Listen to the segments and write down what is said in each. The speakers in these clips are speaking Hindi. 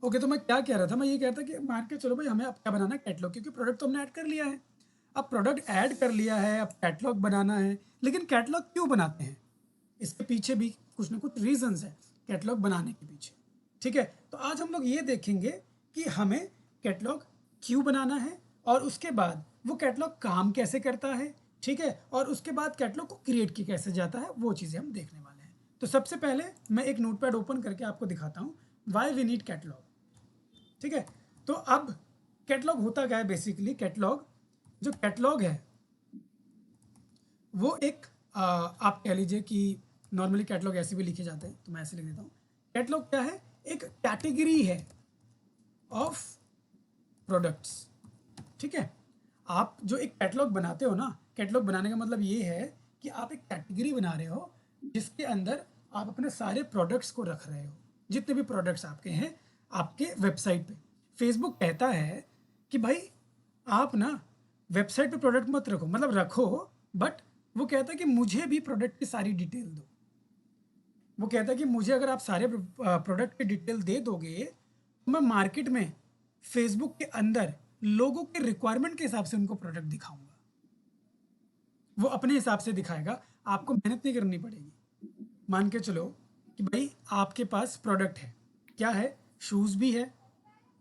ओके, तो मैं क्या कह रहा था, मैं ये कह रहा था कि मान के चलो भाई हमें अब क्या बनाना है, कैटलॉग, क्योंकि प्रोडक्ट तो हमने ऐड कर लिया है। अब प्रोडक्ट ऐड कर लिया है, अब कैटलॉग बनाना है, लेकिन कैटलॉग क्यों बनाते हैं? इसके पीछे भी कुछ ना कुछ रीजंस है कैटलॉग बनाने के पीछे। ठीक है, तो आज हम लोग ये देखेंगे कि हमें कैटलॉग क्यों बनाना है, और उसके बाद वो कैटलॉग काम कैसे करता है। ठीक है, और उसके बाद कैटलॉग को क्रिएट किया कैसे जाता है, वो चीज़ें हम देखने वाले हैं। तो सबसे पहले मैं एक नोटपैड ओपन करके आपको दिखाता हूँ वाई वी नीड कैटलॉग। ठीक है, तो अब कैटलॉग होता क्या है बेसिकली। कैटलॉग, जो कैटलॉग है वो एक आप कह लीजिए कि नॉर्मली कैटलॉग ऐसे भी लिखे जाते हैं, तो मैं ऐसे लिख देता हूँ। कैटलॉग क्या है? एक कैटेगरी है ऑफ प्रोडक्ट्स। ठीक है, आप जो एक कैटलॉग बनाते हो ना, कैटलॉग बनाने का मतलब ये है कि आप एक कैटेगरी बना रहे हो जिसके अंदर आप अपने सारे प्रोडक्ट्स को रख रहे हो, जितने भी प्रोडक्ट्स आपके हैं आपके वेबसाइट पे। फेसबुक कहता है कि भाई आप ना वेबसाइट पे प्रोडक्ट मत रखो, मतलब रखो, बट वो कहता है कि मुझे भी प्रोडक्ट की सारी डिटेल दो। वो कहता है कि मुझे अगर आप सारे प्रोडक्ट की डिटेल दे दोगे तो मैं मार्केट में फेसबुक के अंदर लोगों के रिक्वायरमेंट के हिसाब से उनको प्रोडक्ट दिखाऊंगा। वो अपने हिसाब से दिखाएगा, आपको मेहनत नहीं करनी पड़ेगी। मान के चलो कि भाई आपके पास प्रोडक्ट है, क्या है? शूज़ भी है,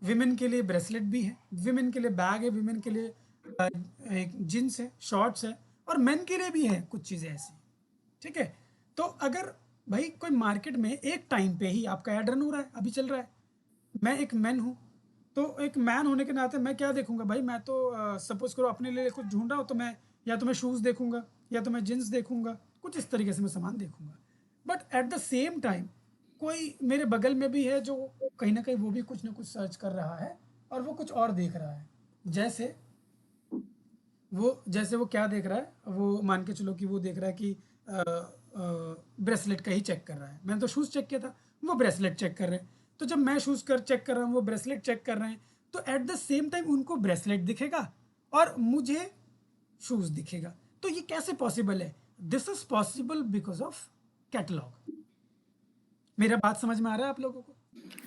विमेन के लिए ब्रेसलेट भी है, विमेन के लिए बैग है, विमेन के लिए एक जींस है, शॉर्ट्स है, और मेन के लिए भी है कुछ चीज़ें ऐसी। ठीक है, तो अगर भाई कोई मार्केट में एक टाइम पे ही आपका ऐड रन हो रहा है, अभी चल रहा है, मैं एक मैन हूँ, तो एक मैन होने के नाते मैं क्या देखूंगा भाई? मैं तो सपोज करो अपने लिए कुछ ढूंढ रहा हूँ, तो मैं या तो मैं शूज़ देखूंगा, या तो मैं जींस देखूंगा, कुछ इस तरीके से मैं सामान देखूंगा। But at the same time कोई मेरे बगल में भी है जो कहीं ना कहीं वो भी कुछ ना कुछ सर्च कर रहा है, और वो कुछ और देख रहा है। जैसे जैसे वो क्या देख रहा है, वो मान के चलो कि वो देख रहा है कि ब्रेसलेट का ही चेक कर रहा है। मैंने तो शूज़ चेक किया था, वो ब्रेसलेट चेक कर रहे हैं। तो जब मैं शूज़ कर चेक कर रहा हूँ, वो ब्रेसलेट चेक कर रहे हैं, तो एट द सेम टाइम उनको ब्रेसलेट दिखेगा और मुझे शूज़ दिखेगा। तो ये कैसे पॉसिबल है? This is possible because of catalogue. मेरा बात समझ में आ रहा है आप लोगों को?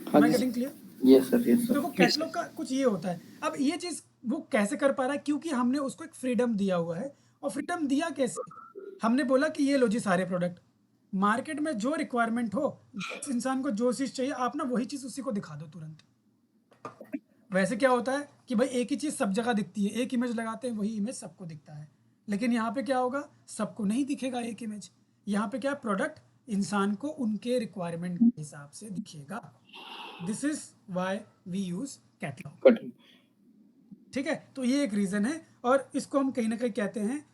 हाँ एम आई जी getting sir. Clear? Yes sir, yes तो सर। देखो कैटलॉग का कुछ ये होता है। अब ये चीज़ वो कैसे कर पा रहा है? क्योंकि हमने उसको एक फ्रीडम दिया हुआ है। और फ्रीडम दिया कैसे? हमने बोला कि ये लो जी सारे प्रोडक्ट, मार्केट में जो रिक्वायरमेंट हो, जिस इंसान को जो चीज़ चाहिए, आप ना वही चीज़ उसी को दिखा दो तुरंत। वैसे क्या होता है कि भाई एक ही चीज़ सब जगह दिखती है, एक इमेज लगाते हैं, वही इमेज सबको दिखता है। लेकिन यहाँ पे क्या होगा? सबको नहीं दिखेगा एक इमेज। यहाँ पे क्या है? प्रोडक्ट इंसान को उनके रिक्वायरमेंट के हिसाब से दिखेगा। This is why we use catalogue. कठिन। ठीक है, तो ये एक रीज़न है, और इसको हम कहीं ना कहीं कहते हैं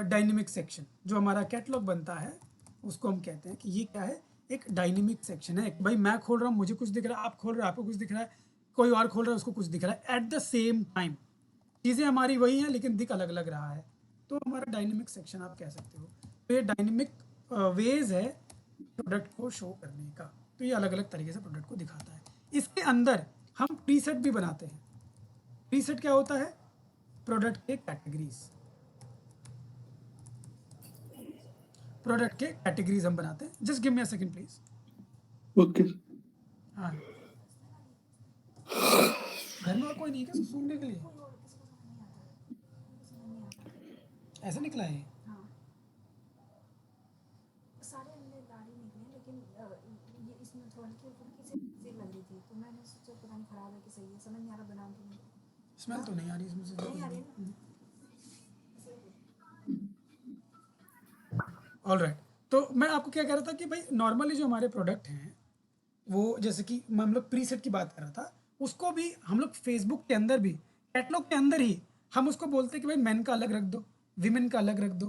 डायनेमिक सेक्शन। जो हमारा कैटलॉग बनता है उसको हम कहते हैं कि ये क्या है? एक डायनेमिक सेक्शन है। भाई मैं खोल रहा हूँ, मुझे कुछ दिख रहा है, आप खोल रहे हो, आपको कुछ दिख रहा है, कोई और खोल रहा है, उसको कुछ दिख रहा है। एट द सेम टाइम चीज़ें हमारी वही हैं, लेकिन दिख अलग अलग रहा है। तो हमारा डायनेमिक सेक्शन आप कह सकते हो। तो ये डायनेमिक वेज है प्रोडक्ट को शो करने का। तो ये अलग अलग तरीके से प्रोडक्ट को दिखाता है। इसके अंदर हम प्रीसेट भी बनाते हैं। प्रीसेट क्या होता है? प्रोडक्ट के कैटेगरीज। प्रोडक्ट के कैटेगरीज हम बनाते हैं। Just give me a second please. Okay. हाँ, घर में और कोई नहीं है क्या इसको सूंघने के लिए? ऐसे निकला है ये? स्मेल तो नहीं आ रही इसमें से कुछ भी। ऑल राइट, तो मैं आपको क्या कह रहा था कि भाई नॉर्मली जो हमारे प्रोडक्ट हैं, वो जैसे कि हम लोग प्रीसेट की बात कर रहा था, उसको भी हम लोग फेसबुक के अंदर भी, कैटलॉग के अंदर ही हम उसको बोलते हैं कि भाई मेन का अलग रख दो, विमेन का अलग रख दो,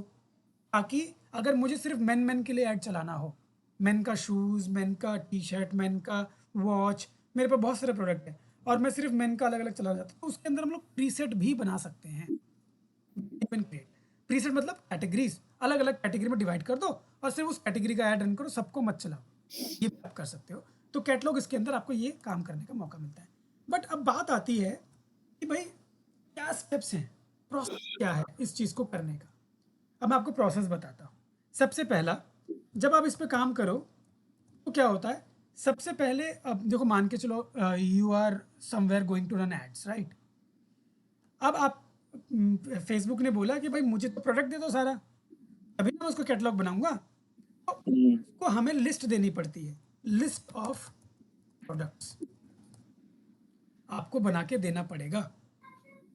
ताकि अगर मुझे सिर्फ मेन मेन के लिए ऐड चलाना हो, मेन का शूज़, मेन का टी शर्ट, मेन का वॉच, मेरे पास बहुत सारे प्रोडक्ट हैं और मैं सिर्फ मेन का अलग अलग चलाना चाहता हूँ, तो उसके अंदर हम लोग प्रीसेट भी बना सकते हैं। क्रिएट प्रीसेट मतलब कैटेगरीज, अलग अलग कैटेगरी में डिवाइड कर दो और सिर्फ उस कैटेगरी का ऐड रन करो, सबको मत चलाओ। ये भी आप कर सकते हो। तो कैटलॉग इसके अंदर आपको ये काम करने का मौका मिलता है। बट अब बात आती है कि भाई क्या स्टेप्स हैं, प्रोसेस क्या है इस चीज़ को करने का। अब मैं आपको प्रोसेस बताता हूँ। सबसे पहला, जब आप इस पे काम करो तो क्या होता है? सबसे पहले अब देखो, मान के चलो you are somewhere going to run ads, right? अब आप फेसबुक ने बोला कि भाई मुझे तो प्रोडक्ट दे दो सारा, तभी ना मैं उसको कैटलॉग बनाऊंगा। तो उसको हमें लिस्ट देनी पड़ती है, लिस्ट ऑफ प्रोडक्ट्स आपको बना के देना पड़ेगा,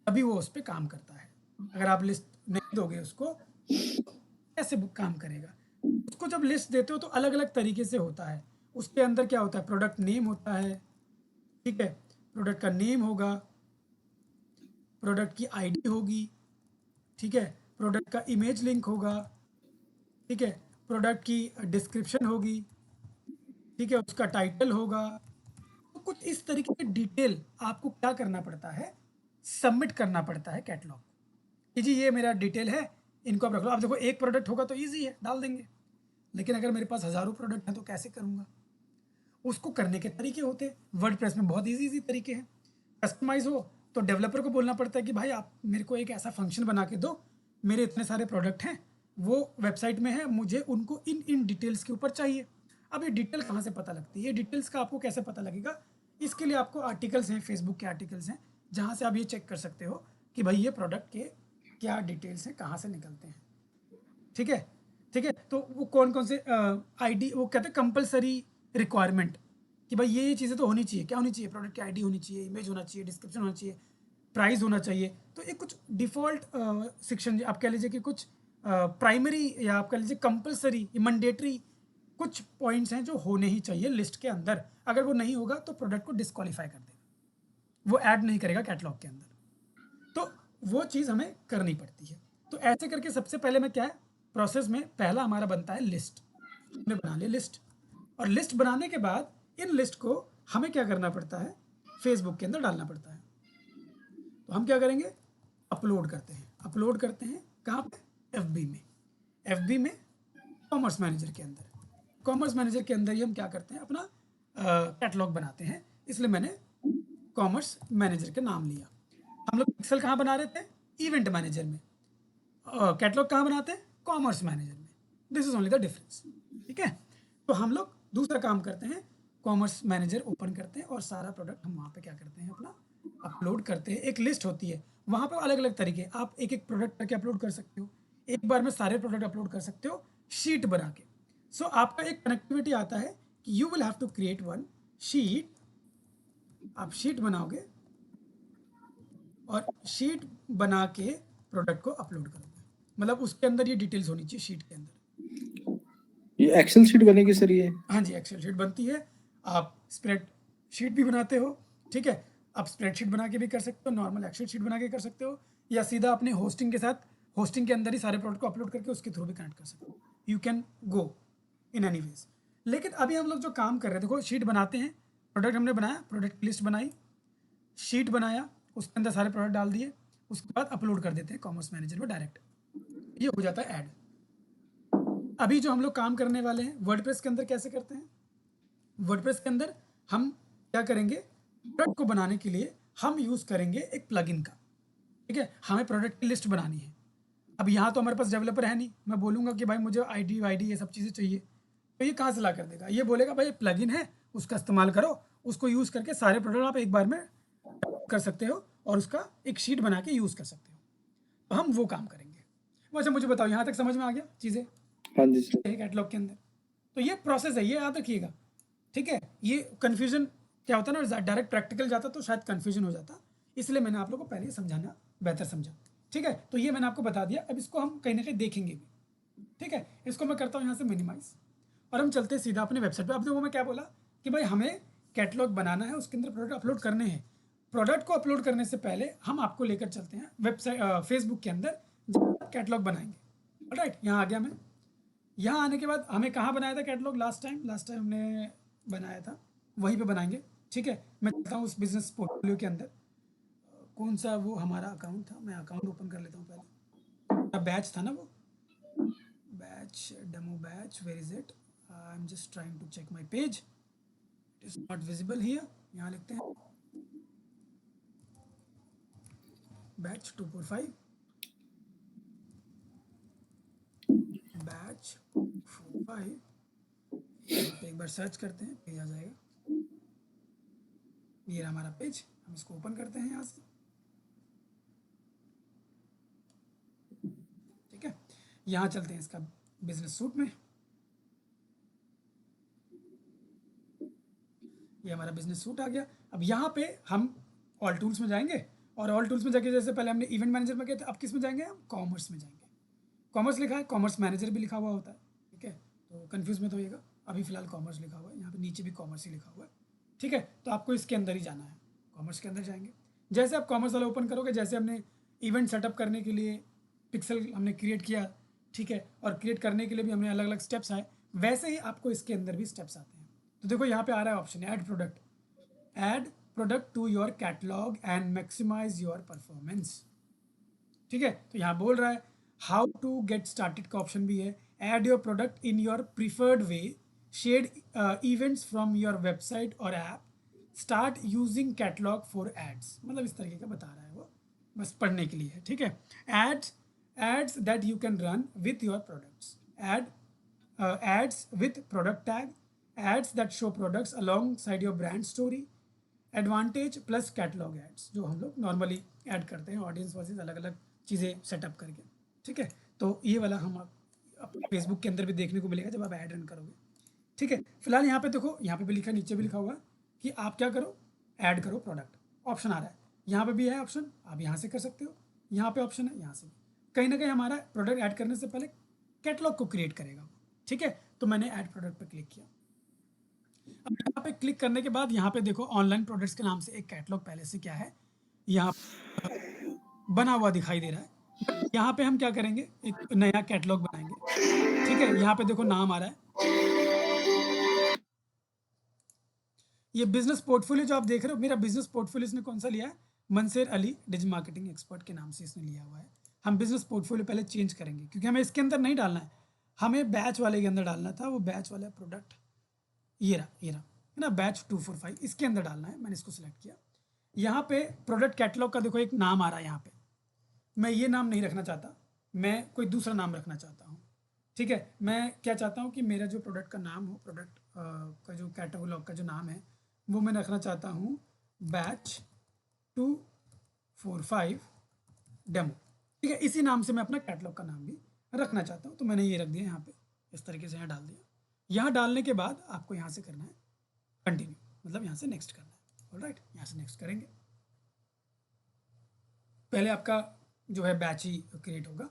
तभी वो उस पर काम करता है। अगर आप लिस्ट नहीं दोगे उसको, कैसे काम करेगा? उसको जब लिस्ट देते हो तो अलग अलग तरीके से होता है। उसके अंदर क्या होता है, प्रोडक्ट नेम होता है, ठीक है, प्रोडक्ट का नेम होगा, प्रोडक्ट की आईडी होगी, ठीक है, प्रोडक्ट का इमेज लिंक होगा, ठीक है, प्रोडक्ट की डिस्क्रिप्शन होगी, ठीक है, उसका टाइटल होगा। तो कुछ इस तरीके की डिटेल आपको क्या करना पड़ता है, सबमिट करना पड़ता है कैटलॉग कि जी ये मेरा डिटेल है, इनको आप रख लो। अब देखो, एक प्रोडक्ट होगा तो ईजी है, डाल देंगे, लेकिन अगर मेरे पास हज़ारों प्रोडक्ट हैं तो कैसे करूँगा? उसको करने के तरीके होते हैं। वर्डप्रेस में बहुत इजी इजी तरीके हैं। कस्टमाइज हो तो डेवलपर को बोलना पड़ता है कि भाई आप मेरे को एक ऐसा फंक्शन बना के दो, मेरे इतने सारे प्रोडक्ट हैं, वो वेबसाइट में है, मुझे उनको इन इन डिटेल्स के ऊपर चाहिए। अब ये डिटेल कहाँ से पता लगती है, ये डिटेल्स का आपको कैसे पता लगेगा? इसके लिए आपको आर्टिकल्स हैं, फेसबुक के आर्टिकल्स हैं, जहाँ से आप ये चेक कर सकते हो कि भाई ये प्रोडक्ट के क्या डिटेल्स हैं, कहाँ से निकलते हैं, ठीक है? ठीक है, तो वो कौन कौन से आईडी, वो कहते हैं कंपलसरी रिक्वायरमेंट, कि भाई ये चीज़ें तो होनी चाहिए। क्या होनी चाहिए? प्रोडक्ट की आईडी होनी चाहिए, इमेज होना चाहिए, डिस्क्रिप्शन होना चाहिए, प्राइस होना चाहिए। तो ये कुछ डिफ़ॉल्ट सेक्शन आप कह लीजिए कि कुछ प्राइमरी या आप कह लीजिए कंपलसरी मैंडेटरी कुछ पॉइंट्स हैं जो होने ही चाहिए लिस्ट के अंदर। अगर वो नहीं होगा तो प्रोडक्ट को डिस्क्वालीफाई कर देगा, वो ऐड नहीं करेगा कैटलॉग के अंदर। तो वो चीज़ हमें करनी पड़ती है। तो ऐसे करके सबसे पहले में क्या है, प्रोसेस में पहला हमारा बनता है लिस्ट। हमने बना लिया लिस्ट, और लिस्ट बनाने के बाद इन लिस्ट को हमें क्या करना पड़ता है, फेसबुक के अंदर डालना पड़ता है। तो हम क्या करेंगे, अपलोड करते हैं। अपलोड करते हैं कहाँ पे? एफबी में। एफबी में कॉमर्स मैनेजर के अंदर। कॉमर्स मैनेजर के अंदर ही हम क्या करते हैं, अपना कैटलॉग बनाते हैं, इसलिए मैंने कॉमर्स मैनेजर के नाम लिया। हम लोग पिक्सल कहाँ बना रहे थे? इवेंट मैनेजर में। कैटलॉग कहाँ बनाते हैं? कॉमर्स मैनेजर में। This is only the difference, ठीक है? तो हम लोग दूसरा काम करते हैं, कॉमर्स मैनेजर ओपन करते हैं और सारा प्रोडक्ट हम वहाँ पे क्या करते हैं, अपना अपलोड करते हैं। एक लिस्ट होती है, वहाँ पे अलग अलग तरीके, आप एक एक प्रोडक्ट करके अपलोड कर सकते हो, एक बार में सारे प्रोडक्ट अपलोड कर सकते हो शीट बना के। सो आपका एक कनेक्टिविटी आता है कि you will have to create one sheet. आप शीट बनाओगे और शीट बना के प्रोडक्ट को अपलोड करोगे, मतलब उसके अंदर ये डिटेल्स होनी चाहिए शीट के अंदर। ये एक्सेल शीट बनेगी सर ये? हाँ जी, एक्सेल शीट बनती है। आप स्प्रेड शीट भी बनाते हो, ठीक है, आप स्प्रेडशीट बना के भी कर सकते हो, नॉर्मल एक्सेल शीट बना के कर सकते हो, या सीधा अपने होस्टिंग के साथ, होस्टिंग के अंदर ही सारे प्रोडक्ट को अपलोड करके उसके थ्रू भी कनेक्ट कर सकते हो। You can go in any ways. लेकिन अभी हम लोग जो काम कर रहे हैं, देखो शीट बनाते हैं, प्रोडक्ट हमने बनाया, प्रोडक्ट लिस्ट बनाई, शीट बनाया, उसके अंदर सारे प्रोडक्ट डाल दिए, उसके बाद अपलोड कर देते हैं कॉमर्स मैनेजर में डायरेक्ट, ये हो जाता है ऐड। अभी जो हम लोग काम करने वाले हैं वर्डप्रेस के अंदर कैसे करते हैं, वर्डप्रेस के अंदर हम क्या करेंगे, प्रोडक्ट को बनाने के लिए हम यूज़ करेंगे एक प्लगइन का, ठीक है? हमें प्रोडक्ट की लिस्ट बनानी है। अब यहाँ तो हमारे पास डेवलपर है नहीं, मैं बोलूँगा कि भाई मुझे आईडी वाईडी ये सब चीज़ें चाहिए, तो ये कहाँ से ला कर देगा? ये बोलेगा भाई प्लगइन है, उसका इस्तेमाल करो, उसको यूज़ करके सारे प्रोडक्ट आप एक बार में कर सकते हो और उसका एक शीट बना के यूज़ कर सकते हो। तो हम वो काम करेंगे। वैसे मुझे बताओ, यहाँ तक समझ में आ गया चीज़ें हाँ जी सर। कैटलॉग के अंदर? तो ये प्रोसेस है, ये याद रखिएगा, ठीक है? ये कन्फ्यूजन क्या होता है ना, डायरेक्ट प्रैक्टिकल जाता तो शायद कन्फ्यूजन हो जाता, इसलिए मैंने आप लोगों को पहले ही समझाना बेहतर समझा, ठीक है? तो ये मैंने आपको बता दिया, अब इसको हम कहीं ना कहीं देखेंगे भी, ठीक है? इसको मैं करता हूँ यहाँ से मिनिमाइज, और हम चलते हैं सीधा अपने वेबसाइट पे। अब देखो मैं क्या बोला कि भाई हमें कैटलॉग बनाना है, उसके अंदर प्रोडक्ट अपलोड करने हैं। प्रोडक्ट को अपलोड करने से पहले हम आपको लेकर चलते हैं वेबसाइट, फेसबुक के अंदर जहाँ कैटलॉग बनाएंगे। राइट, यहाँ आ गया मैं। यहाँ आने के बाद हमें कहाँ बनाया था catalogue last time? Last time हमने बनाया था, वहीं पे बनाएंगे, ठीक है? मैं चलता हूँ उस बिजनेस पोर्टफोलियो के अंदर, कौन सा वो हमारा अकाउंट था, मैं अकाउंट ओपन कर लेता हूँ पहले। बैच था ना वो, batch, demo batch, where is it? I am just trying to check my page, it is not visible here. यहाँ लिखते हैं बैच 245, बैच 45, यहाँ पे एक बार सर्च करते हैं, पेज आ जाएगा। ये रहा हमारा पेज, हम इसको ओपन करते हैं यहाँ से। ठीक है, यहाँ चलते हैं इसका बिजनेस सूट में। ये हमारा बिजनेस सूट आ गया। अब यहाँ पे हम ऑल टूल्स में जाएंगे, और ऑल टूल्स में जाके जैसे पहले हमने इवेंट मैनेजर में गए थे, अब किस में जाएंगे हम? कॉमर्स में जाएंगे। कॉमर्स लिखा है, कॉमर्स मैनेजर भी लिखा हुआ होता है। ठीक है, तो कन्फ्यूज मत होइएगा, अभी फिलहाल कॉमर्स लिखा हुआ है, यहाँ पे नीचे भी कॉमर्स ही लिखा हुआ है। ठीक है, तो आपको इसके अंदर ही जाना है, कॉमर्स के अंदर जाएंगे। जैसे आप कॉमर्स वाला ओपन करोगे, जैसे हमने इवेंट सेटअप करने के लिए पिक्सल हमने क्रिएट किया, ठीक है, और क्रिएट करने के लिए भी हमने अलग अलग स्टेप्स आए, वैसे ही आपको इसके अंदर भी स्टेप्स आते हैं। तो देखो यहाँ पे आ रहा है option add product, add product to your catalogue and maximise your performance. ठीक है, तो यहाँ बोल रहा है हाउ टू गेट स्टार्टेड का ऑप्शन भी है, add your product in your preferred way, share events from your website और app, start using catalogue for ads. मतलब इस तरीके का बता रहा है वो, बस पढ़ने के लिए है। ठीक है, ads that you can run with your products, ads with product tag, ads that show products alongside your brand story, advantage plus catalogue ads, जो हम लोग नॉर्मली ऐड करते हैं ऑडियंस वर्सेस अलग अलग चीज़ें सेटअप करके। ठीक है, तो ये वाला हम आप फेसबुक के अंदर भी देखने को मिलेगा जब आप ऐड रन करोगे। ठीक है, फिलहाल यहाँ पे देखो, यहाँ पे भी लिखा है, नीचे भी लिखा हुआ है कि आप क्या करो, ऐड करो प्रोडक्ट, ऑप्शन आ रहा है। यहाँ पे भी है ऑप्शन, आप यहाँ से कर सकते हो, यहाँ पे ऑप्शन है, यहाँ से भी। कहीं ना कहीं हमारा प्रोडक्ट ऐड करने से पहले कैटलॉग को क्रिएट करेगा। ठीक है, तो मैंने ऐड प्रोडक्ट पर क्लिक किया। अब यहाँ पे क्लिक करने के बाद यहाँ पे देखो ऑनलाइन प्रोडक्ट्स के नाम से एक कैटलॉग पहले से क्या है, यहाँ बना हुआ दिखाई दे रहा है। बट यहाँ पे हम क्या करेंगे, एक नया कैटलॉग बनाएंगे। ठीक है, यहाँ पे देखो नाम आ रहा है, ये बिजनेस पोर्टफोलियो जो आप देख रहे हो, मेरा बिजनेस पोर्टफोलियो इसने कौन सा लिया है? मंसेर अली डिजिटल मार्केटिंग एक्सपर्ट के नाम से इसने लिया हुआ है। हम बिजनेस पोर्टफोलियो पहले चेंज करेंगे, क्योंकि हमें इसके अंदर नहीं डालना है, हमें बैच वाले के अंदर डालना था। वो बैच वाला प्रोडक्ट ये रहा है ना, बैच 245, इसके अंदर डालना है। मैंने इसको सिलेक्ट किया। यहाँ पे प्रोडक्ट कैटलॉग का देखो एक नाम आ रहा है यहाँ पे, मैं ये नाम नहीं रखना चाहता, मैं कोई दूसरा नाम रखना चाहता हूँ। ठीक है, मैं क्या चाहता हूँ कि मेरा जो प्रोडक्ट का नाम हो, प्रोडक्ट का जो कैटलॉग का जो नाम है, वो मैं रखना चाहता हूँ बैच 245 डेमो। ठीक है, इसी नाम से मैं अपना कैटलॉग का नाम भी रखना चाहता हूँ, तो मैंने ये रख दिया यहाँ पे, इस तरीके से यहाँ डाल दिया। यहाँ डालने के बाद आपको यहाँ से करना है कंटिन्यू, मतलब यहाँ से नेक्स्ट करना है। ऑलराइट, यहाँ से नेक्स्ट करेंगे। पहले आपका जो है बैच ही क्रिएट होगा।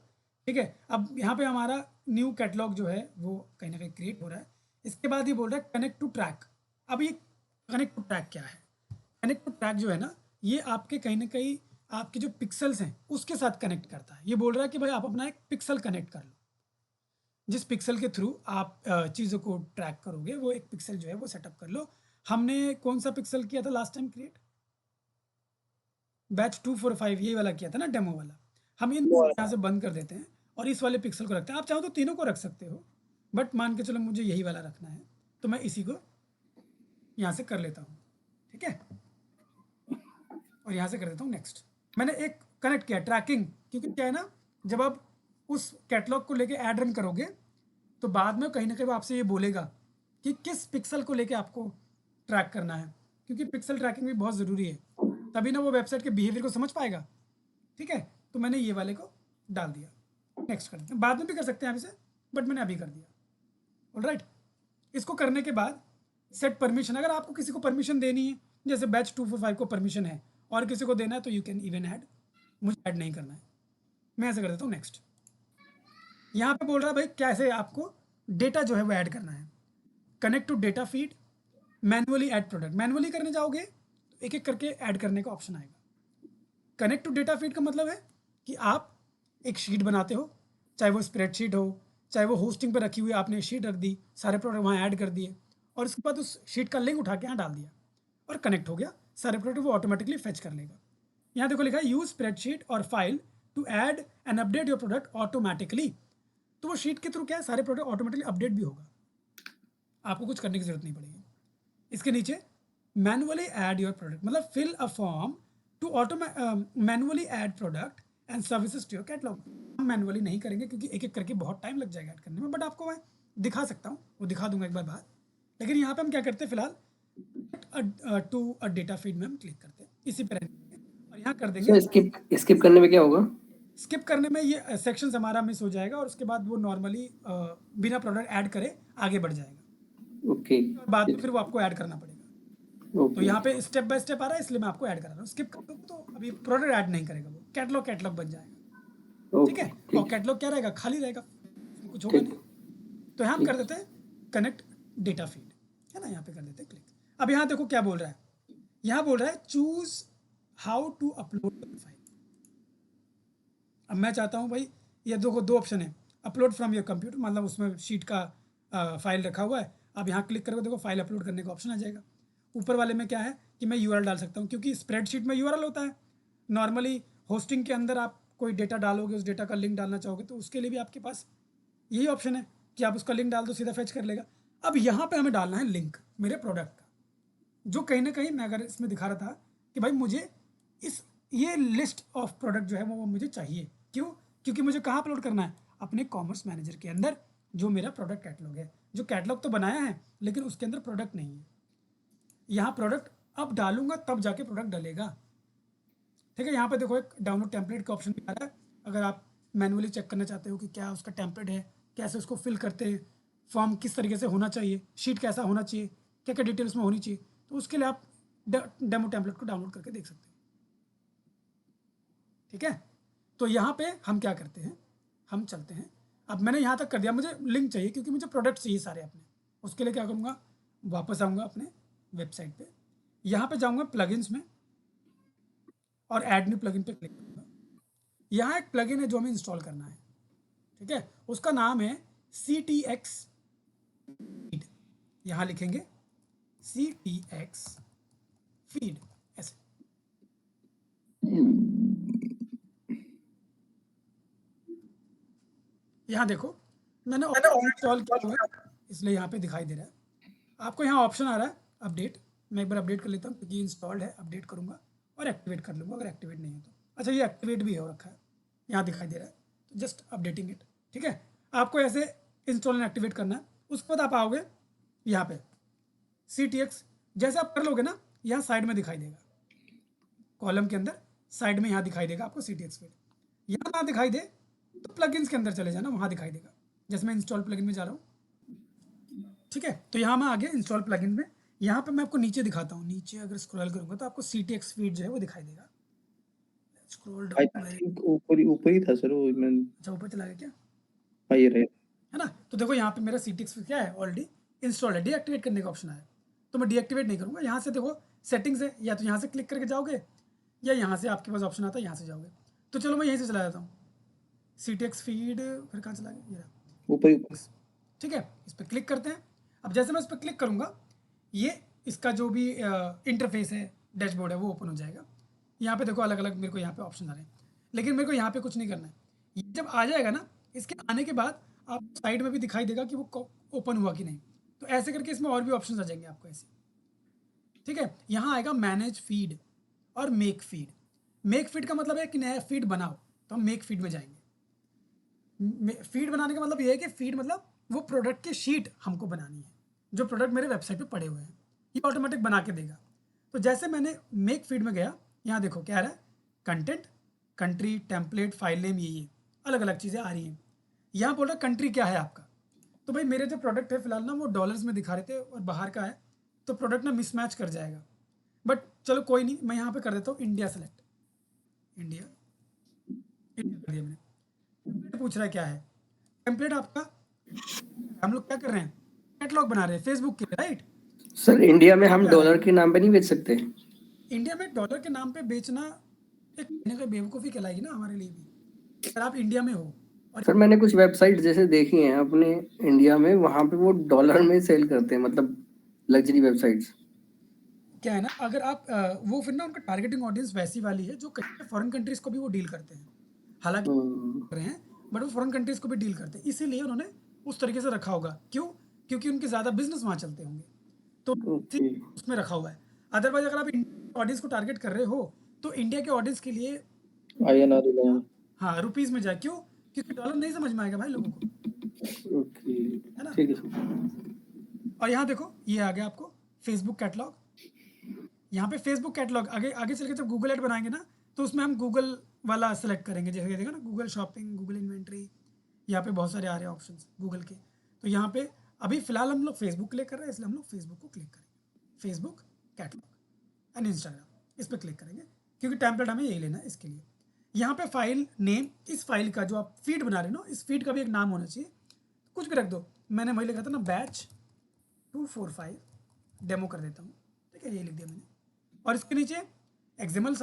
ठीक है, अब यहाँ पे हमारा न्यू कैटलॉग जो है वो कहीं ना कहीं क्रिएट हो रहा है। इसके बाद ये बोल रहा है कनेक्ट टू ट्रैक। अब ये कनेक्ट टू ट्रैक क्या है? कनेक्ट टू ट्रैक जो है ना, ये आपके कहीं ना कहीं आपके जो पिक्सल्स हैं उसके साथ कनेक्ट करता है। ये बोल रहा है कि भाई आप अपना एक पिक्सल कनेक्ट कर लो, जिस पिक्सल के थ्रू आप चीज़ों को ट्रैक करोगे, वो एक पिक्सल जो है वो सेटअप कर लो। हमने कौन सा पिक्सल किया था लास्ट टाइम क्रिएट? बैच 245 यही वाला किया था ना, डेमो वाला। हम इन यहाँ से बंद कर देते हैं और इस वाले पिक्सल को रखते हैं। आप चाहो तो तीनों को रख सकते हो, बट मान के चलो मुझे यही वाला रखना है, तो मैं इसी को यहाँ से कर लेता हूँ। ठीक है, और यहाँ से कर देता हूँ नेक्स्ट। मैंने एक कनेक्ट किया ट्रैकिंग, क्योंकि क्या है ना, जब आप उस कैटलॉग को लेके ऐड रन करोगे तो बाद में कहीं ना कहीं वो आपसे ये बोलेगा कि किस पिक्सल को लेके आपको ट्रैक करना है, क्योंकि पिक्सल ट्रैकिंग भी बहुत ज़रूरी है, तभी ना वो वेबसाइट के बिहेवियर को समझ पाएगा। ठीक है, तो मैंने ये वाले को डाल दिया। नेक्स्ट कर देते हैं, बाद में भी कर सकते हैं आप इसे, बट मैंने अभी कर दिया। ऑलराइट, इसको करने के बाद सेट परमिशन, अगर आपको किसी को परमिशन देनी है, जैसे बैच 245 को परमिशन है और किसी को देना है, तो यू कैन इवन ऐड, मुझे ऐड नहीं करना है, मैं ऐसे कर देता हूँ नेक्स्ट। यहाँ पे बोल रहा है भाई कैसे आपको डेटा जो है वो ऐड करना है। Connect to data feed, manually add product. Manually करने जाओगे तो एक एक करके ऐड करने का ऑप्शन आएगा। कनेक्ट टू डेटा फीड का मतलब है कि आप एक शीट बनाते हो, चाहे वो स्प्रेडशीट हो, चाहे वो होस्टिंग पर रखी हुई आपने शीट रख दी, सारे प्रोडक्ट वहाँ ऐड कर दिए, और उसके बाद उस शीट का लिंक उठा के यहाँ डाल दिया और कनेक्ट हो गया, सारे प्रोडक्ट वो ऑटोमेटिकली फेच कर लेगा। यहाँ देखो लिखा है use spreadsheet or file to add and update your product automatically. तो वो शीट के थ्रू क्या है, सारे प्रोडक्ट ऑटोमेटिकली अपडेट भी होगा, आपको कुछ करने की जरूरत नहीं पड़ेगी। इसके नीचे मैनुअली ऐड योर प्रोडक्ट, मतलब fill a form to manually add product and services to your catalogue. हम मैनुअली नहीं करेंगे क्योंकि एक एक करके बहुत टाइम लग जाएगा ऐड करने में, बट आपको मैं दिखा सकता हूँ, वो दिखा दूंगा एक बार बाद। लेकिन यहाँ पे हम क्या करते हैं फिलहाल टू अ डेटा फीड में हम क्लिक करते हैं, इसी पर और यहाँ कर देंगे सर स्किप स्किप करने में क्या होगा? स्किप करने में ये सेक्शन हमारा मिस हो जाएगा और उसके बाद वो नॉर्मली बिना प्रोडक्ट ऐड करे आगे बढ़ जाएगा ओके और बाद में फिर वो आपको ऐड करना पड़ेगा। तो ओके यहाँ पे स्टेप बाय स्टेप आ रहा है, इसलिए मैं आपको ऐड करा रहा हूँ। स्किप कर दूँ तो अभी प्रोडक्ट ऐड नहीं करेगा, वो कैटलॉग बन जाएगा। ठीक ओके है, और ठीक कैटलॉग क्या रहेगा, खाली रहेगा, उसमें कुछ होगा ठीक नहीं। तो यहाँ हम कर देते हैं कनेक्ट डेटा फीड, है ना, यहाँ पे कर देते हैं क्लिक। अब यहाँ देखो क्या बोल रहा है, यहाँ बोल रहा है choose how to upload file. अब मैं चाहता हूँ भाई, ये देखो दो ऑप्शन है, अपलोड फ्रॉम योर कंप्यूटर, मतलब उसमें शीट का फाइल रखा हुआ है। अब यहाँ क्लिक करोगे देखो फाइल अपलोड करने का ऑप्शन आ जाएगा। ऊपर वाले में क्या है कि मैं यूआरएल डाल सकता हूँ, क्योंकि स्प्रेडशीट में यूआरएल होता है। नॉर्मली होस्टिंग के अंदर आप कोई डेटा डालोगे, उस डेटा का लिंक डालना चाहोगे, तो उसके लिए भी आपके पास यही ऑप्शन है कि आप उसका लिंक डाल दो, सीधा फेच कर लेगा। अब यहाँ पे हमें डालना है लिंक मेरे प्रोडक्ट का, जो कहीं ना कहीं मैं अगर इसमें दिखा रहा था कि भाई मुझे ये लिस्ट ऑफ प्रोडक्ट जो है वो मुझे चाहिए। क्यों? क्योंकि मुझे कहाँ अपलोड करना है, अपने कॉमर्स मैनेजर के अंदर, जो मेरा प्रोडक्ट कैटलॉग है। जो कैटलॉग तो बनाया है लेकिन उसके अंदर प्रोडक्ट नहीं है। यहाँ प्रोडक्ट अब डालूंगा तब जाके प्रोडक्ट डलेगा। ठीक है, यहाँ पे देखो एक डाउनलोड टेम्पलेट का ऑप्शन भी आ रहा है। अगर आप मैनुअली चेक करना चाहते हो कि क्या उसका टेम्पलेट है, कैसे उसको फिल करते हैं, फॉर्म किस तरीके से होना चाहिए, शीट कैसा होना चाहिए, क्या क्या डिटेल उसमें होनी चाहिए, तो उसके लिए आप डेमो टेम्पलेट को डाउनलोड करके देख सकते हो। ठीक है, तो यहाँ पे हम क्या करते हैं, हम चलते हैं। अब मैंने यहाँ तक कर दिया, मुझे लिंक चाहिए क्योंकि मुझे प्रोडक्ट चाहिए सारे अपने। उसके लिए क्या करूँगा, वापस आऊँगा अपने वेबसाइट पे, यहाँ पे जाऊँगा प्लगइन्स में और ऐड न्यू प्लगइन पे क्लिक करूँगा। यहाँ एक प्लगइन है जो हमें इंस्टॉल करना है। ठीक है, उसका नाम है CTX फीड। यहाँ लिखेंगे CTX फीड ऐसे। यहाँ देखो मैंने इंस्टॉल किया हुआ है, इसलिए यहाँ पे दिखाई दे रहा है। आपको यहाँ ऑप्शन आ रहा है अपडेट। मैं एक बार अपडेट कर लेता हूँ क्योंकि इंस्टॉल्ड है, अपडेट करूँगा और एक्टिवेट कर लूँगा अगर एक्टिवेट नहीं है तो। अच्छा, ये एक्टिवेट भी हो रखा है, यहाँ दिखाई दे रहा है, तो जस्ट अपडेटिंग इट। ठीक है, आपको ऐसे इंस्टॉल एंड एक्टिवेट करना है। उसके बाद आप आओगे यहाँ पे CTX, जैसे आप कर लोगे ना, यहाँ साइड में दिखाई देगा, कॉलम के अंदर साइड में यहाँ दिखाई देगा आपको CTX फीड। यहाँ ना दिखाई दे तो प्लगइन्स के अंदर चले जाना, वहाँ दिखाई देगा। जैसे मैं इंस्टॉल प्लगइन में जा रहा हूँ, ठीक है, तो यहाँ मैं आगे इंस्टॉल प्लगइन में, यहाँ पे मैं आपको नीचे दिखाता हूँ। नीचे अगर स्क्रॉल करूँगा तो आपको CTX फीड जो है वो दिखाई देगा। स्क्रॉल आई डाउन, थिंक ऊपर ही था सर वो, मैं अच्छा ऊपर चला गया क्या, हाँ ये रहे। है ना। तो देखो यहाँ पे मेरा CTX फीड क्या है, ऑलरेडी इंस्टॉल है। डीएक्टिवेट करने का ऑप्शन आया तो मैं डीएक्टिवेट नहीं करूँगा। यहाँ से देखो सेटिंग्स है, या तो यहाँ से क्लिक करके जाओगे या यहाँ से आपके पास ऑप्शन आता है, यहाँ से जाओगे। तो चलो मैं यहीं से चला जाता हूँ। CTX फीड फिर कहाँ चला गया, ये रहा। ऊपर ही ठीक है, इस पर क्लिक करते हैं। अब जैसे मैं इस पर क्लिक करूँगा, ये इसका जो भी इंटरफेस है, डैशबोर्ड है, वो ओपन हो जाएगा। यहाँ पे देखो अलग अलग मेरे को यहाँ पे ऑप्शन आ रहे हैं, लेकिन मेरे को यहाँ पे कुछ नहीं करना है। ये जब आ जाएगा ना, इसके आने के बाद आप साइड में भी दिखाई देगा कि वो ओपन हुआ कि नहीं। तो ऐसे करके इसमें और भी ऑप्शन आ जाएंगे आपको ऐसे। ठीक है, यहाँ आएगा मैनेज फीड और मेक फीड। मेक फीड का मतलब है कि नया फीड बनाओ, तो हम मेक फीड में जाएंगे। फीड बनाने का मतलब ये है कि फीड मतलब वो प्रोडक्ट की शीट हमको बनानी है, जो प्रोडक्ट मेरे वेबसाइट पे पड़े हुए हैं, ये ऑटोमेटिक बना के देगा। तो जैसे मैंने मेक फीड में गया, यहाँ देखो क्या आ रहा है, content, country, template, file name, ये अलग अलग चीज़ें आ रही हैं। यहाँ बोल रहा है कंट्री क्या है आपका। तो भाई मेरे जो प्रोडक्ट है फिलहाल ना वो डॉलर्स में दिखा रहे थे और बाहर का है, तो प्रोडक्ट ना मिसमैच कर जाएगा। बट चलो कोई नहीं, मैं यहाँ पे कर देता हूँ इंडिया सेलेक्ट। इंडिया कर दिया मैंने। टेम्पलेट पूछ रहा है क्या है, टेम्पलेट आपका, हम लोग क्या कर रहे हैं, कैटलॉग बना रहे हैं फेसबुक के लिए, राइट। सर इंडिया में हम डॉलर के नाम पे नहीं बेच सकते? इंडिया में डॉलर के नाम पे बेचना एक कहने का बेवकूफ़ी कहलाएगी ना हमारे लिए भी, अगर आप इंडिया में हो। और सर मैंने कुछ वेबसाइट जैसे देखी हैं अपने इंडिया में, वहां पे वो डॉलर में सेल करते हैं, मतलब लग्जरी वेबसाइट्स। क्या है ना, अगर आप वो फिर ना उनका टारगेटिंग ऑडियंस वैसी वाली है जो कई फॉरेन कंट्रीज़ को भी वो डील करते हैं। हालांकि कर रहे हैं, बट वो फॉरेन कंट्रीज़ को भी डील करते हैं, इसीलिए उन्होंने उस तरीके से रखा होगा। क्यों? क्योंकि उनके ज़्यादा बिजनेस वहाँ चलते होंगे, तो ओके उसमें रखा हुआ है। अदरवाइज अगर आप ऑडियंस को टारगेट कर रहे हो तो इंडिया के ऑडियंस के लिए INR हाँ रुपीज़ में जाए। क्यों? क्योंकि डॉलर नहीं समझ में आएगा भाई लोगों को, ओके है ना। ठीक है सर। और यहाँ देखो ये आ गया आपको फेसबुक कैटलॉग। यहाँ पे फेसबुक कैटलॉग आगे आगे चल के जब गूगल ऐड बनाएंगे ना तो उसमें हम गूगल वाला सेलेक्ट करेंगे, जैसे देखो ना गूगल शॉपिंग, गूगल इन्वेंट्री, यहाँ पे बहुत सारे आ रहे हैं ऑप्शंस गूगल के। तो यहाँ पे अभी फिलहाल हम लोग फेसबुक क्लिक कर रहे हैं, इसलिए हम लोग फेसबुक को क्लिक करेंगे, फेसबुक कैटलॉग एंड इंस्टाग्राम इस पर क्लिक करेंगे क्योंकि टेम्पलेट हमें यही लेना है इसके लिए। यहाँ पे फाइल नेम, इस फाइल का जो आप फीड बना रहे हो ना, इस फीड का भी एक नाम होना चाहिए, कुछ भी रख दो। मैंने वही लिखा था ना, बैच 245 डेमो कर देता हूँ, ठीक है, ये लिख दिया मैंने। और इसके नीचे एक्सएमएल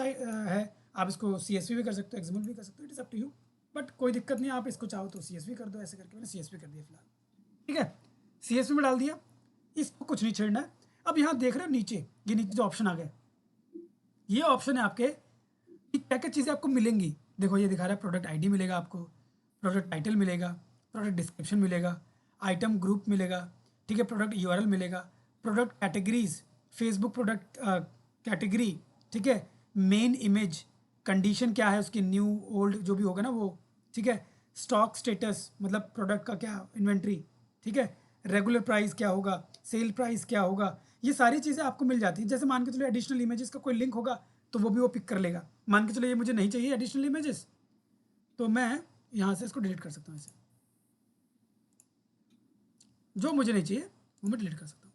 है, आप इसको CSV भी कर सकते हो, एक्सएमएल भी कर सकते हो, it is up to you, but कोई दिक्कत नहीं, आप इसको चाहो तो CSV कर दो, ऐसे करके मैंने CSV कर दिया फिलहाल, ठीक है। CSV में डाल दिया, इसको कुछ नहीं छेड़ना है। अब यहाँ देख रहे हो नीचे, ये नीचे जो ऑप्शन आ गए, ये ऑप्शन है आपके कि क्या क्या चीज़ें आपको मिलेंगी। देखो ये दिखा रहा है प्रोडक्ट ID मिलेगा आपको, प्रोडक्ट टाइटल मिलेगा, प्रोडक्ट डिस्क्रिप्शन मिलेगा, आइटम ग्रुप मिलेगा, ठीक है, प्रोडक्ट URL मिलेगा, product categories, Facebook product category, ठीक है, मेन इमेज, कंडीशन क्या है उसकी, न्यू ओल्ड जो भी होगा ना वो, ठीक है, स्टॉक स्टेटस मतलब प्रोडक्ट का क्या इन्वेंट्री, ठीक है, रेगुलर प्राइस क्या होगा, सेल प्राइस क्या होगा, ये सारी चीज़ें आपको मिल जाती हैं। जैसे मान के चलो एडिशनल इमेजेस का कोई लिंक होगा तो वो भी वो पिक कर लेगा। मान के चलो ये मुझे नहीं चाहिए एडिशनल इमेजेस, तो मैं यहाँ से इसको डिलीट कर सकता हूँ, ऐसे जो मुझे नहीं चाहिए वो मैं डिलीट कर सकता हूँ।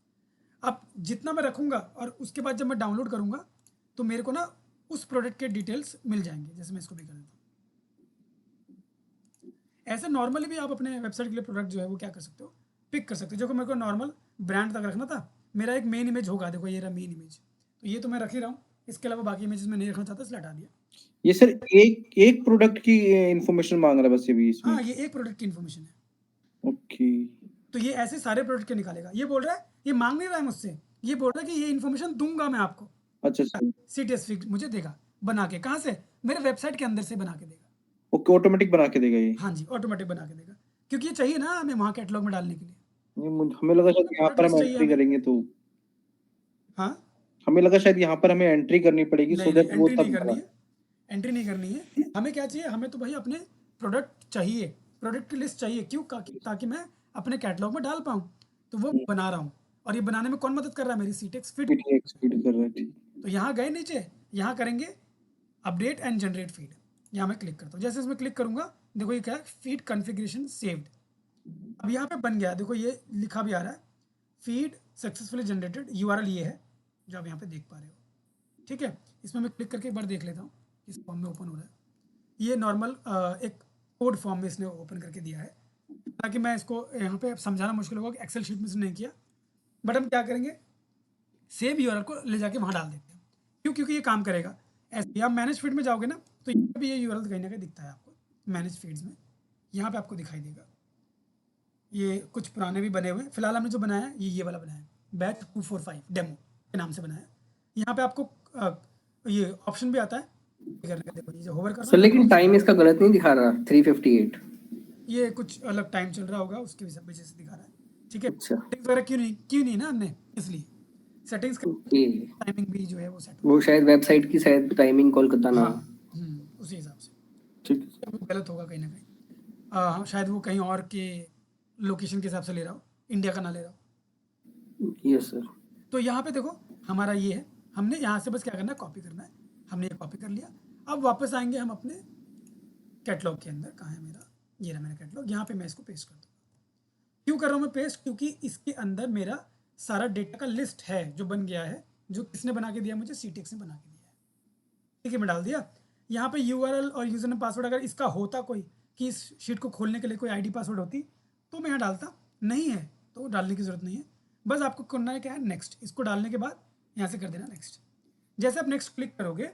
अब जितना मैं रखूँगा और उसके बाद जब मैं डाउनलोड करूँगा तो मेरे को ना उस प्रोडक्ट के डिटेल्स मिल जाएंगे। जैसे मैं इसको भी कर देता हूँ, ऐसे नॉर्मली भी आप अपने वेबसाइट के लिए प्रोडक्ट जो है वो क्या कर सकते हो, पिक कर सकते हो। जो मेरे को नॉर्मल ब्रांड तक रखना था, मेरा एक मेन इमेज होगा, देखो ये रहा मेन इमेज, तो ये तो मैं रख ही रहा हूँ, इसके अलावा बाकी इमेजेस में नहीं रखना चाहता इसलिए हटा दिया। ये सर एक एक प्रोडक्ट की इंफॉर्मेशन मांग रहा है बस ये भी इसमें। हाँ, ये एक प्रोडक्ट की इन्फॉर्मेशन है, ओके। तो ये ऐसे सारे प्रोडक्ट के निकालेगा। ये बोल रहा है, ये मांग नहीं रहा है मुझसे, ये बोल रहा है कि ये इन्फॉर्मेशन दूंगा मैं आपको, अच्छा अच्छा। CTS फिक्स मुझे देगा बना के, कहाँ से, मेरे वेबसाइट के अंदर से बना के देगा। ओके, ऑटोमेटिक बना के देगा ये। हाँ जी, ऑटोमेटिक बना के देगा, क्योंकि ये चाहिए ना हमें वहाँ कैटलॉग में डालने के लिए। हमें लगा शायद यहाँ प्रोडक्ट पर लिस्ट हम चाहिए एंट्री हमें। करेंगे तो हाँ, हमें लगा शायद यहाँ पर हमें एंट्री करनी पड़ेगी सो नहीं नहीं, दैट वो एंट्री नहीं तब करनी होगा। है, एंट्री नहीं करनी है। हमें क्या चाहिए, हमें तो भाई अपने प्रोडक्ट चाहिए, प्रोडक्ट की लिस्ट चाहिए, क्यों, ताकि मैं अपने कैटलॉग में डाल पाऊँ, तो वो बना रहा हूँ। और ये बनाने में कौन मदद कर रहा है, मेरी CTEX फिट। एक्सपीड कर रहा है, ठीक। तो यहाँ गए नीचे, यहाँ करेंगे अपडेट एंड जनरेट फीड, यहाँ मैं क्लिक करता हूँ। जैसे इसमें क्लिक करूँगा, देखो ये क्या है, फीड कॉन्फ़िगरेशन सेव्ड। अब यहाँ पे बन गया, देखो ये लिखा भी आ रहा है, फीड सक्सेसफुली जनरेटेड, URL ये है जो आप यहाँ पे देख पा रहे हो, ठीक है। इसमें मैं क्लिक करके एक बार देख लेता हूँ इस फॉर्म में ओपन हो रहा है। ये नॉर्मल एक कोड फॉर्म में इसने ओपन करके दिया है, ताकि मैं इसको यहाँ पे समझाना मुश्किल होगा कि एक्सेल शीट में इसने नहीं किया, बट हम क्या करेंगे, सेम URL को ले जाके वहाँ डाल देते हैं। क्यों, क्योंकि ये काम करेगा ऐसे। आप मैनेज फीड में जाओगे ना तो यहाँ भी ये URL कहीं ना कहीं दिखता है आपको, मैनेज फीड्स में यहाँ पे आपको दिखाई देगा। ये कुछ पुराने भी बने हुए हैं, फिलहाल हमने जो बनाया है ये वाला बनाया है, बैच 245 डेमो के नाम से बनाया है। यहाँ पे आपको ये ऑप्शन भी आता है करने का, देखो ये जो होवर कर रहा सर हूँ, लेकिन टाइम इसका गलत नहीं दिखा रहा, 3:58। ये कुछ अलग टाइम चल रहा होगा उसके वजह से दिखा रहा है, ठीक है। अच्छा। सेटिंग्स वगैरह क्यों नहीं ना हमने, इसलिए सेटिंग्स का ओके, टाइमिंग भी जो है वो सेट वो शायद वेबसाइट की शायद टाइमिंग कोलकाता ना हाँ, हो। उसी हिसाब से ठीक है। वो गलत होगा कहीं ना कहीं। हाँ, शायद वो कहीं और के लोकेशन के हिसाब से ले रहा हो, इंडिया का ना ले रहा हो। Yes sir. तो यहाँ पे देखो हमारा ये है, हमने यहाँ से बस क्या करना है, कॉपी करना है। हमने ये कॉपी कर लिया। अब वापस आएंगे हम अपने कैटलॉग के अंदर, कहाँ है मेरा, ये रहा मेरा कैटलॉग। यहाँ पे मैं इसको पेस्ट कर दूँगा। क्यों कर रहा हूँ मैं पेस्ट, क्योंकि इसके अंदर मेरा सारा डेटा का लिस्ट है जो बन गया है, जो किसने बना के दिया मुझे, CTEX ने बना के दिया है, ठीक है। मैं डाल दिया यहाँ पे URL और यूज़र नेम पासवर्ड, अगर इसका होता कोई कि इस शीट को खोलने के लिए कोई ID पासवर्ड होती तो मैं यहाँ डालता, नहीं है तो डालने की ज़रूरत नहीं है। बस आपको करना है क्या है, नेक्स्ट, इसको डालने के बाद यहाँ से कर देना नेक्स्ट। जैसे आप नेक्स्ट क्लिक करोगे,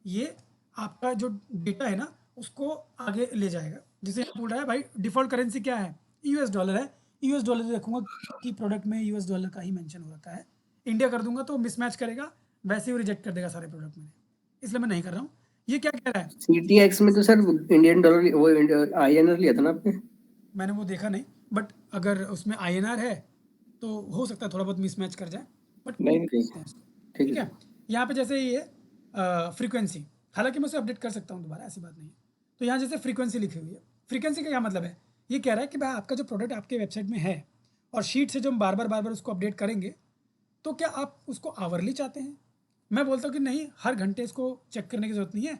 ये आपका जो डेटा है ना उसको आगे ले जाएगा। जैसे यहाँ बोल रहा है भाई डिफ़ॉल्ट करेंसी क्या है, $, है, $, रखूँगा कि प्रोडक्ट में $, का ही मेंशन हो रखा है। इंडिया कर दूंगा तो मिसमैच करेगा, वैसे ही रिजेक्ट कर देगा सारे प्रोडक्ट मेरे, इसलिए मैं नहीं कर रहा हूँ। ये क्या कह रहा है, CTX में तो सर इंडियन डॉलर वो INR लिया था ना आपने? मैंने वो देखा नहीं, बट अगर उसमें INR है तो हो सकता है थोड़ा बहुत मिसमैच कर जाए, बट नहीं ओके, ठीक ठीक है। है। यहाँ पे जैसे ये फ्रीक्वेंसी, हालांकि मैं उसे अपडेट कर सकता हूँ दोबारा, ऐसी बात नहीं है। तो यहाँ जैसे फ्रीक्वेंसी लिखी हुई है, फ्रीक्वेंसी का क्या मतलब है, ये कह रहा है कि भाई आपका जो प्रोडक्ट आपके वेबसाइट में है और शीट से जो हम बार बार उसको अपडेट करेंगे, तो क्या आप उसको आवरली चाहते हैं? मैं बोलता हूँ कि नहीं, हर घंटे इसको चेक करने की ज़रूरत नहीं है,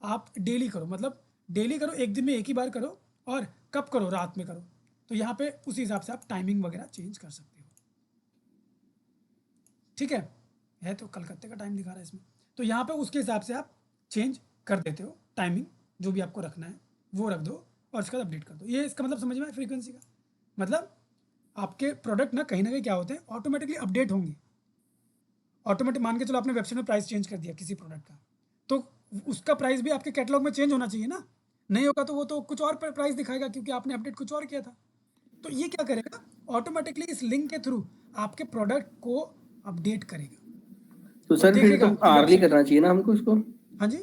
आप डेली करो, मतलब डेली करो, एक दिन में एक ही बार करो, और कब करो, रात में करो। तो यहाँ पे उसी हिसाब से आप टाइमिंग वगैरह चेंज कर सकते हो। ठीक है तो कलकत्ते का टाइम दिखा रहा है इसमें, तो यहाँ पे उसके हिसाब से आप चेंज कर देते हो टाइमिंग, जो भी आपको रखना है वो रख दो और उसके बाद अपडेट कर दो। ये इसका मतलब समझ में आया फ्रीक्वेंसी का? मतलब आपके प्रोडक्ट ना कहीं क्या होते हैं, ऑटोमेटिकली अपडेट होंगे। ऑटोमेटिक मान के चलो आपने वेबसाइट में प्राइस चेंज कर दिया किसी प्रोडक्ट का, तो उसका प्राइस भी आपके कैटलॉग में चेंज होना चाहिए ना। नहीं होगा तो वो तो कुछ और प्राइस दिखाएगा, क्योंकि आपने अपडेट कुछ और किया था। तो ये क्या करेगा, ऑटोमेटिकली इस लिंक के थ्रू आपके प्रोडक्ट को अपडेट करेगा तो और सर फिर देखेगा तो कि आर्ली वेबसाइट। करना चाहिए ना हमको इसको, हाँ जी,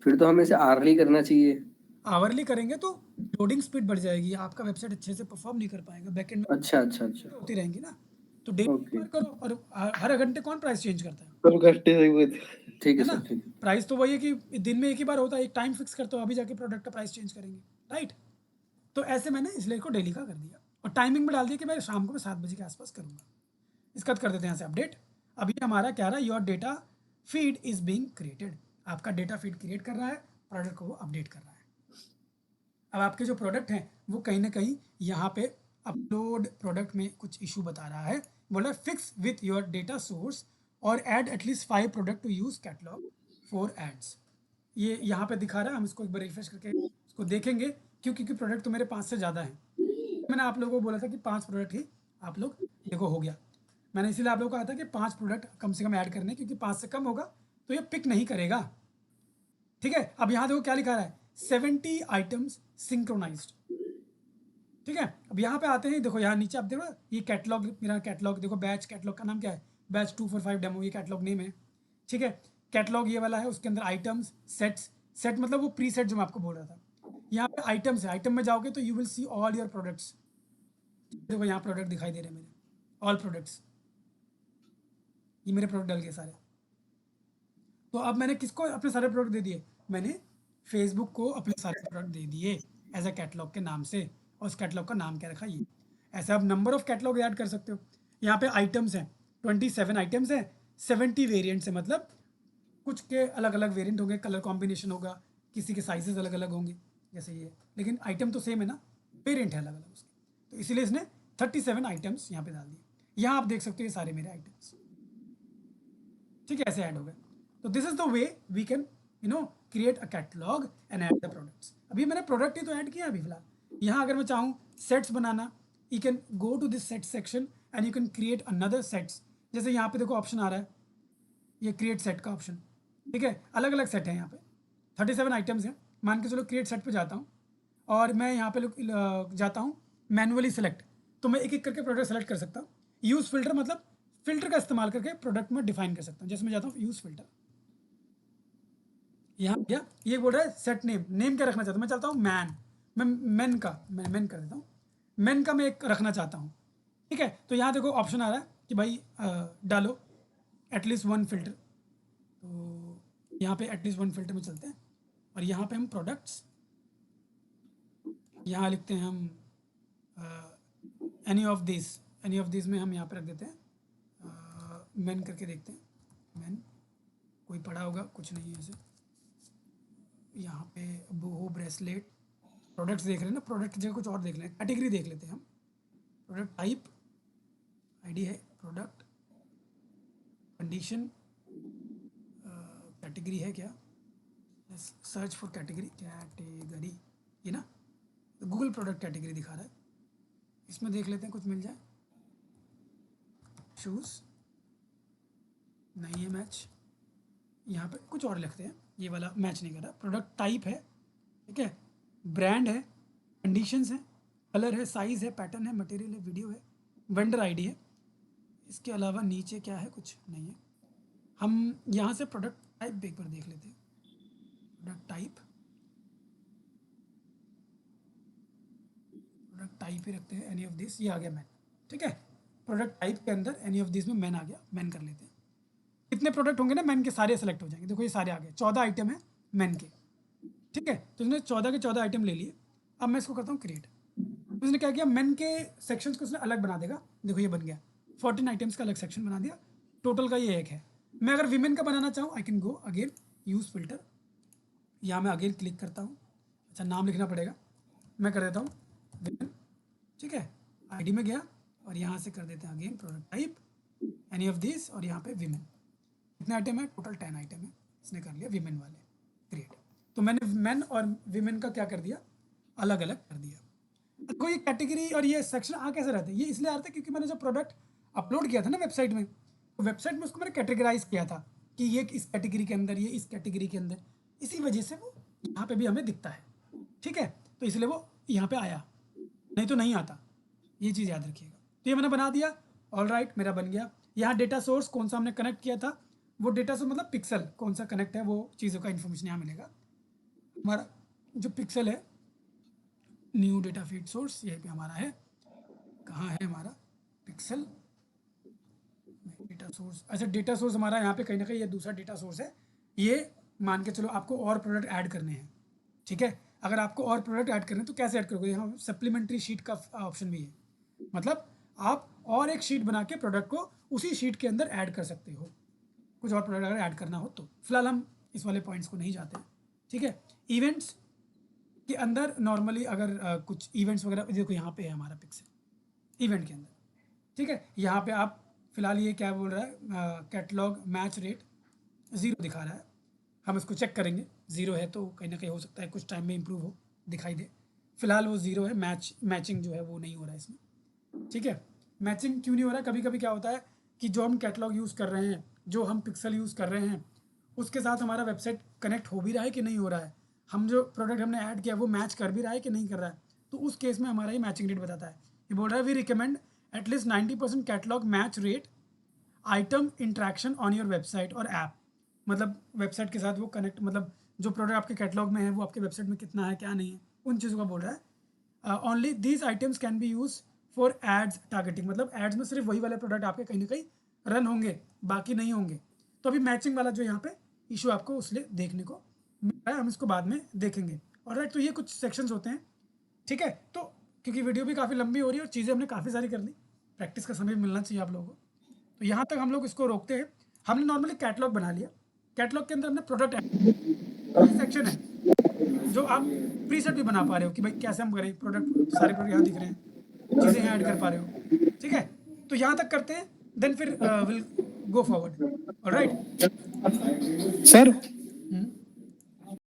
फिर तो हमें इसे आर्ली करना चाहिए। आवरली करेंगे तो लोडिंग स्पीड बढ़ जाएगी, आपका वेबसाइट अच्छे से परफॉर्म नहीं कर पाएगा, बैकएंड में अच्छा अच्छा अच्छा, होती रहेंगी ना। तो डेली ओके, बार करो, और हर घंटे कौन प्राइस चेंज करता है? तो घंटे से वो ठीक है है ना? सर, ठीक है। प्राइस तो वही है कि दिन में एक ही बार होता है, एक टाइम फिक्स करते हो, अभी जाके प्रोडक्ट का प्राइस चेंज करेंगे, राइट? तो ऐसे मैंने इसलिए को डेली का कर दिया, और टाइमिंग में डाल दिया कि मैं शाम को मैं 7 बजे के आसपास करूँगा। इसका कर देते हैं यहाँ से अपडेट। अभी हमारा क्या रहा, your data feed is being created, आपका डेटा फीड क्रिएट कर रहा है, प्रोडक्ट को वो अपडेट कर रहा है। अब आपके जो प्रोडक्ट हैं वो कहीं ना कहीं यहाँ पे अपलोड प्रोडक्ट में कुछ इशू बता रहा है, बोला fix with your data source और add at least 5 product to use catalogue for ads. ये यहाँ पे दिखा रहा है, हम इसको एक बार रिफ्रेश करके इसको देखेंगे, क्योंकि प्रोडक्ट तो मेरे 5 से ज़्यादा हैं। मैंने आप लोगों को बोला था कि 5 प्रोडक्ट ही आप लोग देखो हो गया। मैंने इसीलिए आप लोगों को कहा था कि 5 प्रोडक्ट कम से कम ऐड करने, क्योंकि 5 से कम होगा तो ये पिक नहीं करेगा। ठीक है, अब यहाँ देखो क्या लिखा रहा है, 70 आइटम्स सिंक्रोनाइज्ड। ठीक है, अब यहाँ पे आते हैं, देखो यहाँ नीचे आप देखो ये कैटलॉग, मेरा कैटलॉग देखो, बैच कैटलॉग का नाम क्या है, बैच 245 डेमो, ये कैटलॉग नेम है। ठीक है, कैटलॉग ये वाला है, उसके अंदर आइटम्स, सेट्स, सेट मतलब वो प्री सेट जो मैं आपको बोल रहा था। यहाँ पे आइटम्स है, आइटम में जाओगे तो you will see all your products. देखो यहाँ प्रोडक्ट दिखाई दे रहे हैं मेरे, ऑल प्रोडक्ट्स, ये मेरे प्रोडक्ट डल गए सारे। तो अब मैंने किसको अपने सारे प्रोडक्ट दे दिए, मैंने फेसबुक को अपने सारे प्रोडक्ट दे दिए एज अ कैटलॉग के नाम से, और उस कैटलॉग का नाम क्या रखा, ये। ऐसे आप नंबर ऑफ कैटलॉग ऐड कर सकते हो। यहाँ पे आइटम्स हैं, 27 आइटम्स हैं, 70 वेरिएंट्स हैं, मतलब कुछ के अलग अलग वेरिएंट होंगे, कलर कॉम्बिनेशन होगा, किसी के साइजेस अलग अलग होंगे जैसे ये, लेकिन आइटम तो सेम है ना, वेरिएंट है अलग अलग उसके। तो इसीलिए इसने 37 आइटम्स यहाँ पे डाल दिए। यहाँ आप देख सकते हो ये सारे मेरे आइटम्स। ठीक है, ऐसे ऐड हो गए। तो this is the way we can create a catalogue and add the products. अभी मैंने प्रोडक्ट ही तो ऐड किया अभी फिलहाल। यहाँ अगर मैं चाहूँ सेट्स बनाना, you can go to this set section and you can create another sets. जैसे यहाँ पे देखो ऑप्शन आ रहा है, ये क्रिएट सेट का ऑप्शन। ठीक है, अलग अलग सेट है यहाँ पे, 37 आइटम्स हैं। मान के चलो क्रिएट सेट पे जाता हूँ, और मैं यहाँ पे जाता हूँ मैनुअली सेलेक्ट, तो मैं एक एक करके प्रोडक्ट सेलेक्ट कर सकता हूँ। यूज़ फिल्टर मतलब फिल्टर का इस्तेमाल करके प्रोडक्ट में डिफाइन कर सकता हूँ। जैसे मैं जाता हूँ यूज़ फिल्टर, यहाँ गया, ये बोल रहा है सेट नेम, नेम क्या रखना चाहता हूँ, मैं चाहता हूँ मैन, मैं मैन का, मैं मैन कर देता हूँ, मैन का मैं एक रखना चाहता हूँ। ठीक है, तो यहाँ देखो ऑप्शन आ रहा है कि भाई डालो एटलीस्ट 1 फिल्टर। तो यहाँ पे एटलीस्ट 1 फिल्टर में चलते हैं, और यहाँ पे हम प्रोडक्ट्स, यहाँ लिखते हैं हम एनी ऑफ दिस में हम यहाँ पे रख देते हैं मैन करके, देखते हैं मैन, कोई पढ़ा होगा, कुछ नहीं है ऐसे। यहाँ पे बोहो ब्रेसलेट, प्रोडक्ट्स देख रहे हैं ना, प्रोडक्ट की जगह कुछ और देख लें, कैटेगरी देख लेते हैं हम। प्रोडक्ट टाइप, आईडी है प्रोडक्ट, कंडीशन, कैटेगरी है क्या, सर्च फॉर कैटेगरी, कैटेगरी ये ना, तो गूगल प्रोडक्ट कैटेगरी दिखा रहा है, इसमें देख लेते हैं कुछ मिल जाए। शूज़ नहीं है मैच, यहाँ पे कुछ और लिखते हैं, ये वाला मैच नहीं कर रहा। प्रोडक्ट टाइप है, ठीक है, ब्रांड है, कंडीशंस है, कलर है, साइज़ है, पैटर्न है, मटेरियल है, वीडियो है, वेंडर आईडी है। इसके अलावा नीचे क्या है, कुछ नहीं है। हम यहाँ से प्रोडक्ट टाइप एक बार देख लेते हैं। प्रोडक्ट टाइप ही रखते हैं, एनी ऑफ दिस, ये आ गया मैन। ठीक है, प्रोडक्ट टाइप के अंदर एनी ऑफ दिस में मैन आ गया, मैन कर लेते हैं। कितने प्रोडक्ट होंगे ना मैन के, सारे सेलेक्ट हो जाएंगे। देखो ये सारे आ गए, 14 आइटम है मैन के। ठीक है, तो इसने 14 के 14 आइटम ले लिए। अब मैं इसको करता हूँ क्रिएट। उसने क्या किया, मेन के सेक्शंस को उसने अलग बना देगा। देखो ये बन गया 14 आइटम्स का अलग सेक्शन बना दिया, टोटल का ये एक है। मैं अगर विमेन का बनाना चाहूँ I can go again use filter, यहाँ मैं अगेन क्लिक करता हूँ। अच्छा नाम लिखना पड़ेगा, मैं कर देता हूँ विमेन, ठीक है। आईडी में गया और यहाँ से कर देते हैं again product type any of this, और यहाँ पे विमेन। कितने आइटम है, टोटल 10 आइटम है। इसने कर लिया विमेन वाले क्रिएट। तो मैंने मेन और विमेन का क्या कर दिया, अलग अलग कर दिया। देखो ये कैटेगरी और ये सेक्शन आ कैसे रहते हैं, ये इसलिए आता है क्योंकि मैंने जो प्रोडक्ट अपलोड किया था ना वेबसाइट में, तो वेबसाइट में उसको मैंने कैटेगराइज किया था कि ये इस कैटेगरी के अंदर, ये इस कैटेगरी के अंदर, इसी वजह से वो यहाँ पे भी हमें दिखता है, ठीक है। तो इसलिए वो यहाँ पे आया, नहीं तो नहीं आता, ये चीज़ याद रखिएगा। तो ये मैंने बना दिया, ऑल राइट, मेरा बन गया। यहाँ डेटा सोर्स कौन सा हमने कनेक्ट किया था, वो डेटा सोर्स मतलब पिक्सल कौन सा कनेक्ट है, वो चीज़ों का इन्फॉर्मेशन यहाँ मिलेगा। हमारा जो पिक्सल है न्यू डेटा फीड सोर्स यहीं पे हमारा है, कहाँ है हमारा पिक्सल डेटा सोर्स। अच्छा डेटा सोर्स हमारा यहाँ पे कहीं ना कहीं ये दूसरा डेटा सोर्स है। ये मान के चलो आपको और प्रोडक्ट ऐड करने हैं, ठीक है। अगर आपको और प्रोडक्ट ऐड करने हैं तो कैसे ऐड करोगे, यहाँ सप्लीमेंट्री शीट का ऑप्शन भी है, मतलब आप और एक शीट बना के प्रोडक्ट को उसी शीट के अंदर ऐड कर सकते हो, कुछ और प्रोडक्ट अगर ऐड करना हो तो। फिलहाल हम इस वाले पॉइंट्स को नहीं जाते, ठीक है। इवेंट्स के अंदर नॉर्मली अगर कुछ इवेंट्स वगैरह, देखो यहाँ पे है हमारा पिक्सल इवेंट के अंदर, ठीक है। यहाँ पे आप फिलहाल ये क्या बोल रहा है, कैटलॉग मैच रेट 0 दिखा रहा है, हम इसको चेक करेंगे। 0 है तो कहीं ना कहीं हो सकता है कुछ टाइम में इम्प्रूव हो, दिखाई दे। फिलहाल वो 0 है, मैचिंग जो है वो नहीं हो रहा है इसमें, ठीक है। मैचिंग क्यों नहीं हो रहा है, कभी कभी क्या होता है कि जो हम कैटलॉग यूज़ कर रहे हैं, जो हम पिक्सल यूज़ कर रहे हैं, उसके साथ हमारा वेबसाइट कनेक्ट हो भी रहा है कि नहीं हो रहा है, हम जो प्रोडक्ट हमने ऐड किया वो मैच कर भी रहा है कि नहीं कर रहा है। तो उस केस में हमारा ये मैचिंग रेट बताता है। ये बोल रहा है we recommend at least 90% catalogue match rate item interaction on your website और ऐप, मतलब वेबसाइट के साथ वो कनेक्ट, मतलब जो प्रोडक्ट आपके कैटलॉग में है वो आपके वेबसाइट में कितना है क्या नहीं है, उन चीज़ों का बोल रहा है। Only these items can be use for ads targeting, मतलब एड्स में सिर्फ वही वाले प्रोडक्ट आपके कहीं ना कहीं रन होंगे, बाकी नहीं होंगे। तो अभी मैचिंग वाला जो यहाँ पे इशू आपको उसलिए देखने को मिल रहा है, हम इसको बाद में देखेंगे। और राइट, तो ये कुछ सेक्शंस होते हैं, ठीक है। तो क्योंकि वीडियो भी काफ़ी लंबी हो रही है और चीज़ें हमने काफ़ी सारी कर ली, प्रैक्टिस का समय भी मिलना चाहिए आप लोगों को, तो यहाँ तक हम लोग इसको रोकते हैं। हमने नॉर्मली कैटलॉग बना लिया, कैटलॉग के अंदर हमने प्रोडक्ट सेक्शन है जो आप प्रीसेट भी बना पा रहे हो कि भाई कैसे हम करें, प्रोडक्ट सारे प्रोडक्ट यहाँ दिख रहे हैं, चीज़ें यहाँ ऐड कर पा रहे हो, ठीक है। तो यहाँ तक करते हैं, देन फिर will go forward, alright. Sir